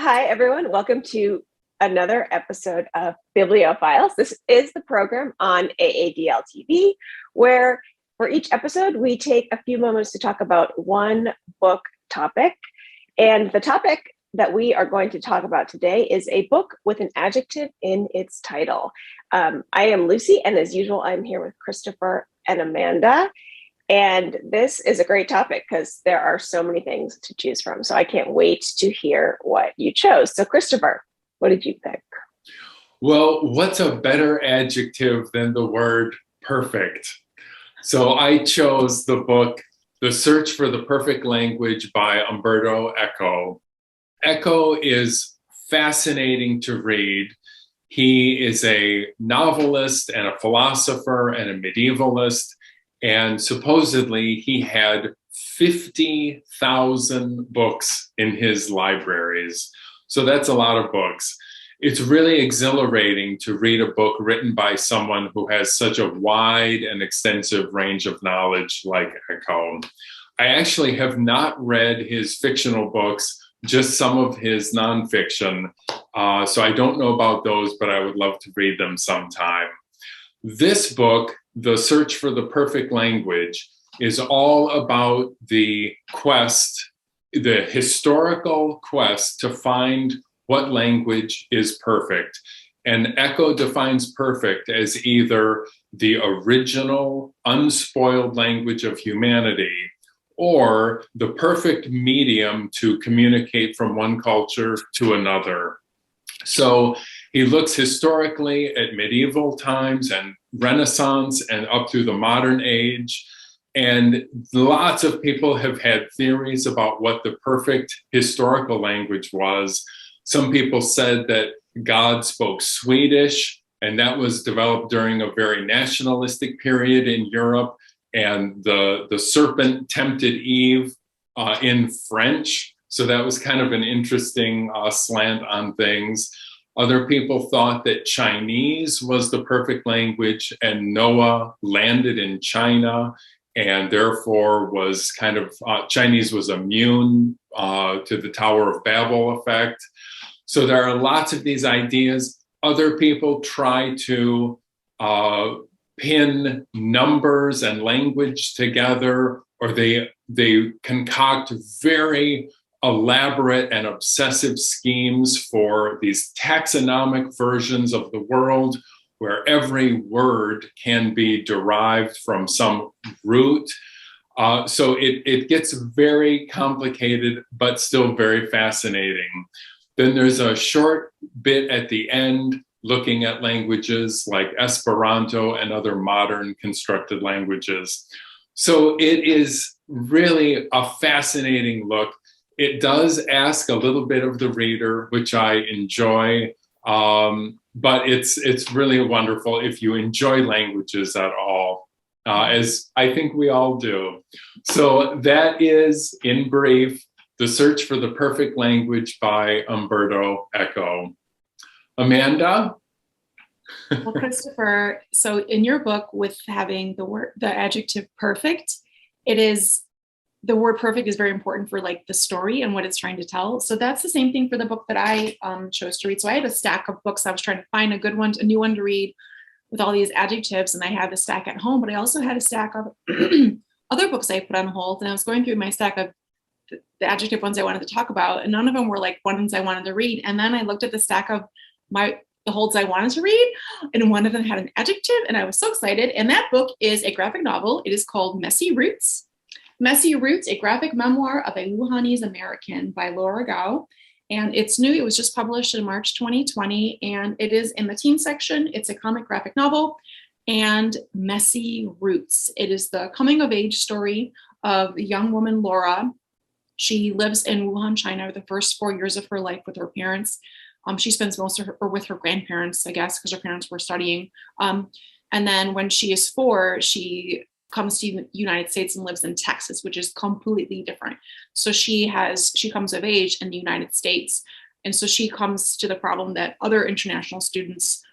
Hi, everyone. Welcome to another episode of Biblio Files. This is the program on AADL TV, where for each episode, we take a few moments to talk about one book topic. And the topic that we are going to talk about today is a book with an adjective in its title. I am Lucy, and as usual, I'm here with Christopher and Amanda. And this is a great topic because there are so many things to choose from. So I can't wait to hear what you chose. So Christopher, what did you pick? Well, what's a better adjective than the word perfect? So I chose the book, The Search for the Perfect Language by Umberto Eco. Eco is fascinating to read. He is a novelist and a philosopher and a medievalist. And supposedly he had 50,000 books in his libraries. So that's a lot of books. It's really exhilarating to read a book written by someone who has such a wide and extensive range of knowledge like Eco. I actually have not read his fictional books, just some of his nonfiction. So I don't know about those, but I would love to read them sometime. This book, The Search for the Perfect Language, is all about the quest, the historical quest to find what language is perfect. And Eco defines perfect as either the original, unspoiled language of humanity or the perfect medium to communicate from one culture to another. So he looks historically at medieval times and Renaissance and up through the modern age. And lots of people have had theories about what the perfect historical language was. Some people said that God spoke Swedish, and that was developed during a very nationalistic period in Europe. And the serpent tempted Eve in French. So that was kind of an interesting slant on things. Other people thought that Chinese was the perfect language, and Noah landed in China, and therefore was kind of, Chinese was immune to the Tower of Babel effect. So there are lots of these ideas. Other people try to pin numbers and language together, or they concoct very elaborate and obsessive schemes for these taxonomic versions of the world where every word can be derived from some root. So it gets very complicated, but still very fascinating. Then there's a short bit at the end looking at languages like Esperanto and other modern constructed languages. So it is really a fascinating look. It does ask a little bit of the reader, which I enjoy, but it's really wonderful if you enjoy languages at all, as I think we all do. So that is, in brief, The Search for the Perfect Language by Umberto Eco. Amanda? Well, Christopher, so in your book with having the adjective perfect, the word perfect is very important for like the story and what it's trying to tell. So that's the same thing for the book that I chose to read. So I had a stack of books. I was trying to find a good one, a new one to read with all these adjectives. And I had a stack at home, but I also had a stack of other books I put on hold. And I was going through my stack of the adjective ones I wanted to talk about. And none of them were like ones I wanted to read. And then I looked at the stack of the holds I wanted to read, and one of them had an adjective, and I was so excited. And that book is a graphic novel. It is called Messy Roots. Messy Roots, a graphic memoir of a Wuhanese American by Laura Gao. And it's new. It was just published in March 2020, and it is in the teen section. It's a comic graphic novel, and Messy Roots. It is the coming of age story of the young woman, Laura. She lives in Wuhan, China, the first 4 years of her life with her parents. She spends most of her, or with her grandparents, I guess, because her parents were studying. And then when she is 4, she comes to the United States and lives in Texas, which is completely different. So she comes of age in the United States. And so she comes to the problem that other international students,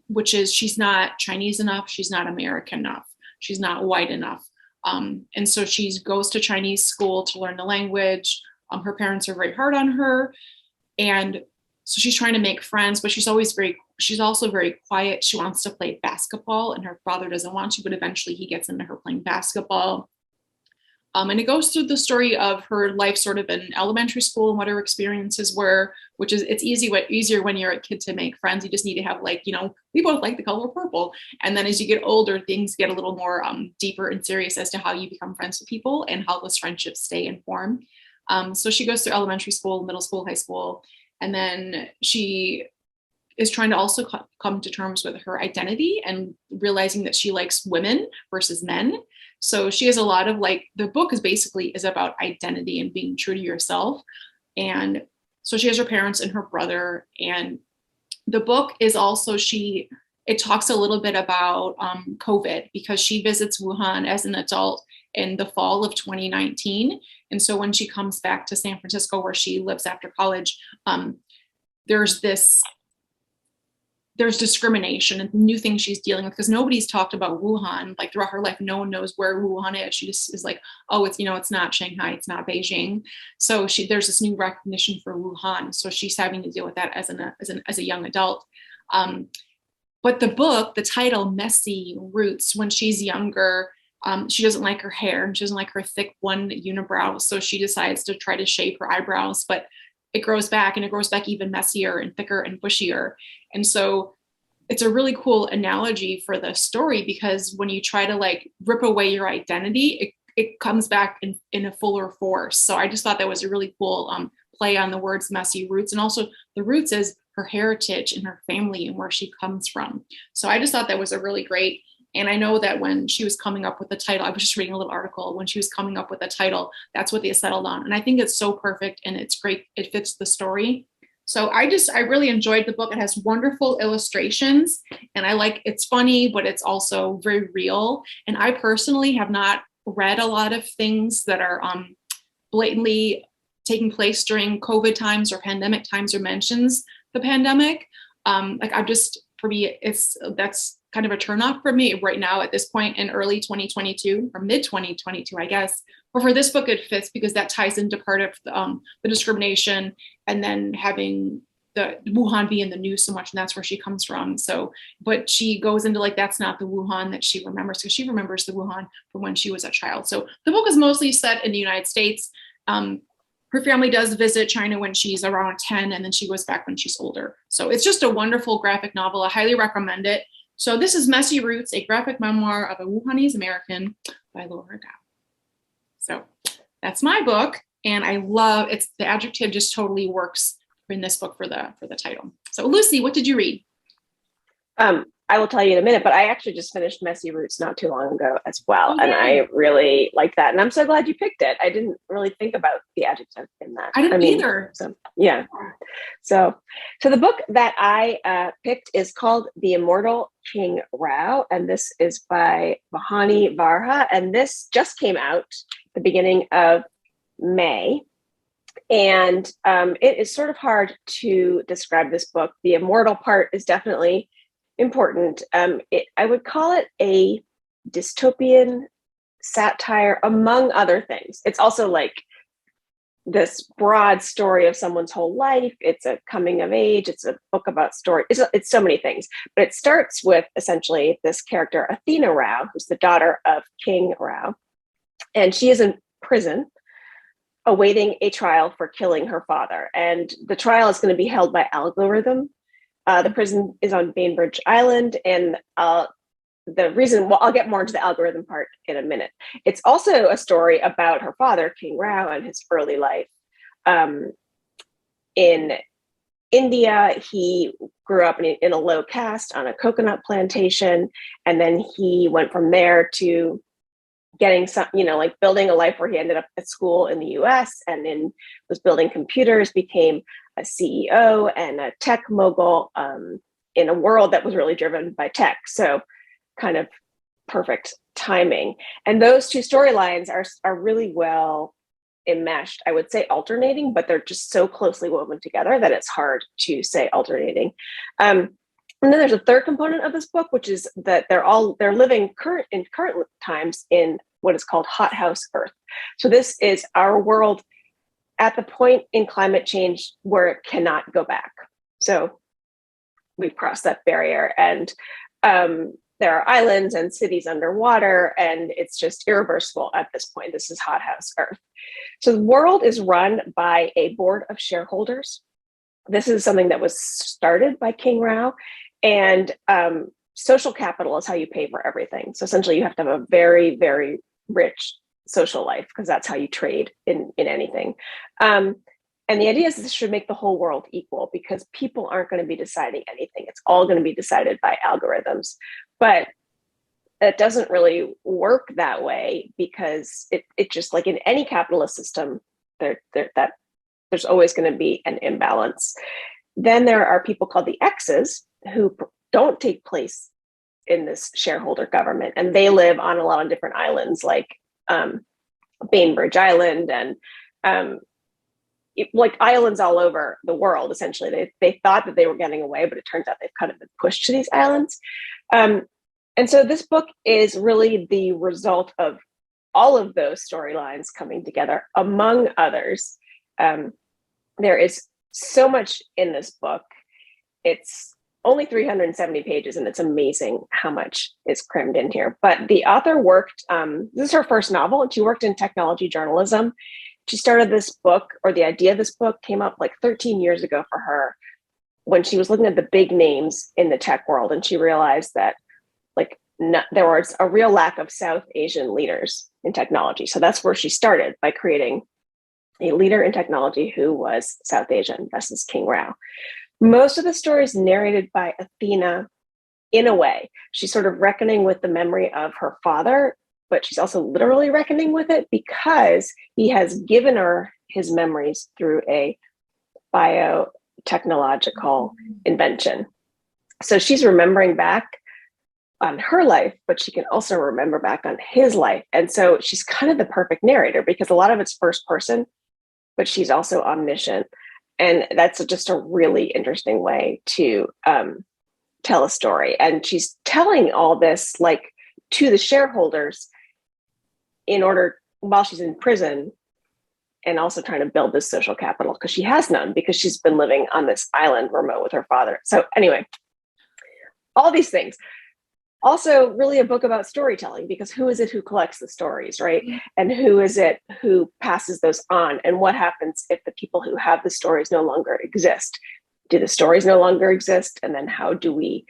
which is she's not Chinese enough, she's not American enough, she's not white enough. And so she goes to Chinese school to learn the language. Her parents are very hard on her. And so she's trying to make friends, but she's also very quiet. She wants to play basketball and her father doesn't want to, but eventually he gets into her playing basketball. And it goes through the story of her life sort of in elementary school and what her experiences were, which is, it's easier when you're a kid to make friends. You just need to have like, we both like the color purple. And then as you get older, things get a little more deeper and serious as to how you become friends with people and how those friendships stay and form. So she goes through elementary school, middle school, high school, and then she is trying to also come to terms with her identity and realizing that she likes women versus men. So she has a lot of the book is about identity and being true to yourself. And so she has her parents and her brother. And the book is also, it talks a little bit about COVID because she visits Wuhan as an adult in the fall of 2019. And so when she comes back to San Francisco, where she lives after college, there's discrimination and new things she's dealing with because nobody's talked about Wuhan throughout her life. No one knows where Wuhan is. She just is like, oh, it's not Shanghai, it's not Beijing. So there's this new recognition for Wuhan. So she's having to deal with that as a young adult. But the book, the title, Messy Roots, when she's younger, she doesn't like her hair and she doesn't like her thick one unibrow. So she decides to try to shave her eyebrows, but it grows back even messier and thicker and bushier. And so it's a really cool analogy for the story because when you try to rip away your identity, it comes back in a fuller force. So I just thought that was a really cool play on the words messy roots. And also the roots is her heritage and her family and where she comes from. So I just thought that was a really great. And I know that when she was coming up with the title, I was just reading a little article, when she was coming up with the title, that's what they settled on. And I think it's so perfect and it's great. It fits the story. So I really enjoyed the book. It has wonderful illustrations and it's funny, but it's also very real. And I personally have not read a lot of things that are blatantly taking place during COVID times or pandemic times or mentions the pandemic. For me, that's kind of a turnoff for me right now at this point in early 2022 or mid 2022, I guess. But for this book, it fits because that ties into part of the discrimination and then having the Wuhan be in the news so much, and that's where she comes from. So, but she goes into that's not the Wuhan that she remembers because she remembers the Wuhan from when she was a child. So the book is mostly set in the United States. Her family does visit China when she's around 10, and then she goes back when she's older. So it's just a wonderful graphic novel. I highly recommend it. So this is Messy Roots, a graphic memoir of a Wuhanese American by Laura Gao. So that's my book, and I love it's the adjective just totally works in this book for the title. So Lucy, what did you read? I will tell you in a minute, but I actually just finished Messy Roots not too long ago as well. Okay. And I really like that. And I'm so glad you picked it. I didn't really think about the adjective in that. I didn't either. So, yeah. So the book that I picked is called The Immortal King Rao. And this is by Vahani Varha. And this just came out at the beginning of May. And it is sort of hard to describe this book. The immortal part is definitely important. I would call it a dystopian satire, among other things. It's also this broad story of someone's whole life. It's a coming of age. It's a book about story. It's so many things. But it starts with essentially this character, Athena Rao, who's the daughter of King Rao. And she is in prison awaiting a trial for killing her father. And the trial is going to be held by algorithm. The prison is on Bainbridge Island, and the reason, I'll get more into the algorithm part in a minute. It's also a story about her father, King Rao, and his early life. In India, he grew up in a low caste on a coconut plantation, and then he went from there to getting some, building a life where he ended up at school in the US and then was building computers, became a CEO and a tech mogul in a world that was really driven by tech. So kind of perfect timing. And those two storylines are really well enmeshed. I would say alternating, but they're just so closely woven together that it's hard to say alternating. And then there's a third component of this book, which is that they're living current times in what is called hothouse Earth. So this is our world at the point in climate change where it cannot go back. So we've crossed that barrier, and there are islands and cities underwater, and it's just irreversible at this point. This is hothouse Earth. So the world is run by a board of shareholders. This is something that was started by King Rao, and social capital is how you pay for everything. So essentially you have to have a very, very rich social life, because that's how you trade in anything. And the idea is this should make the whole world equal, because people aren't going to be deciding anything. It's all going to be decided by algorithms. But it doesn't really work that way, because it just, like in any capitalist system, there's always going to be an imbalance. Then there are people called the X's who don't take place in this shareholder government, and they live on a lot of different islands, like Bainbridge Island, and like islands all over the world. Essentially, they thought that they were getting away, but it turns out they've kind of been pushed to these islands. And so this book is really the result of all of those storylines coming together, among others. There is so much in this book. It's only 370 pages, and it's amazing how much is crammed in here. But the author worked, this is her first novel, and she worked in technology journalism. She started this book, or the idea of this book came up like 13 years ago for her, when she was looking at the big names in the tech world, and she realized that there was a real lack of South Asian leaders in technology. So that's where she started, by creating a leader in technology who was South Asian. This is King Rao. Most of the story is narrated by Athena in a way. She's sort of reckoning with the memory of her father, but she's also literally reckoning with it, because he has given her his memories through a biotechnological invention. So she's remembering back on her life, but she can also remember back on his life. And so she's kind of the perfect narrator, because a lot of it's first person, but she's also omniscient. And that's just a really interesting way to tell a story. And she's telling all this like to the shareholders while she's in prison, and also trying to build this social capital, because she has none, because she's been living on this island remote with her father. So anyway, all these things. Also really a book about storytelling, because who is it who collects the stories, right? And who is it who passes those on? And what happens if the people who have the stories no longer exist? Do the stories no longer exist? And then how do we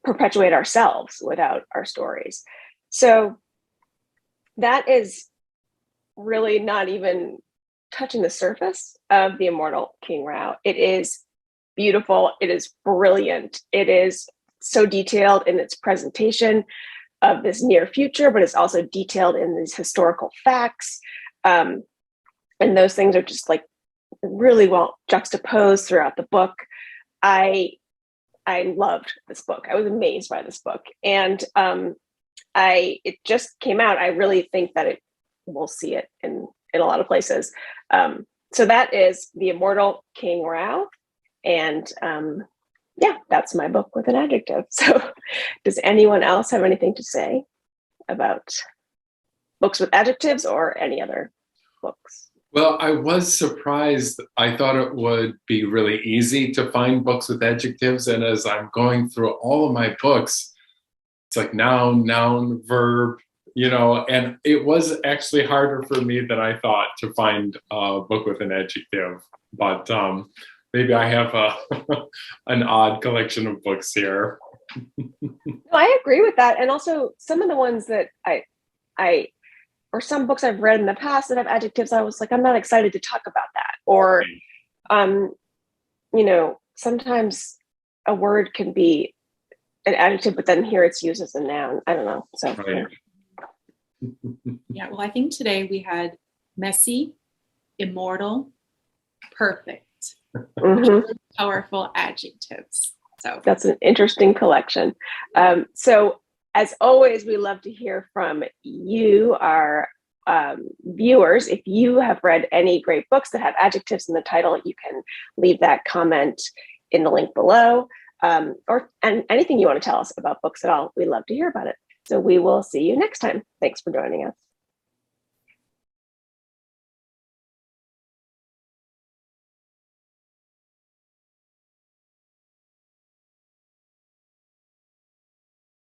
perpetuate ourselves without our stories? So that is really not even touching the surface of the immortal King Rao. It is beautiful. It is brilliant. It is so detailed in its presentation of this near future, but it's also detailed in these historical facts. And those things are just like really well juxtaposed throughout the book. I loved this book. I was amazed by this book. And it just came out. I really think that we'll see it in a lot of places. So that is The Immortal King Rao. And yeah, that's my book with an adjective. So does anyone else have anything to say about books with adjectives, or any other books? Well, I was surprised. I thought it would be really easy to find books with adjectives. And as I'm going through all of my books, it's like noun, verb, and it was actually harder for me than I thought to find a book with an adjective. But maybe I have an odd collection of books here. No, I agree with that. And also some of the ones that or some books I've read in the past that have adjectives, I was like, I'm not excited to talk about that. Or, sometimes a word can be an adjective, but then here it's used as a noun. I don't know. So, right. Yeah, well, I think today we had messy, immortal, perfect. Mm-hmm. Powerful adjectives. So that's an interesting collection. So as always, we love to hear from you, our viewers. If you have read any great books that have adjectives in the title, you can leave that comment in the link below, and anything you want to tell us about books at all. We love to hear about it. So we will see you next time. Thanks for joining us.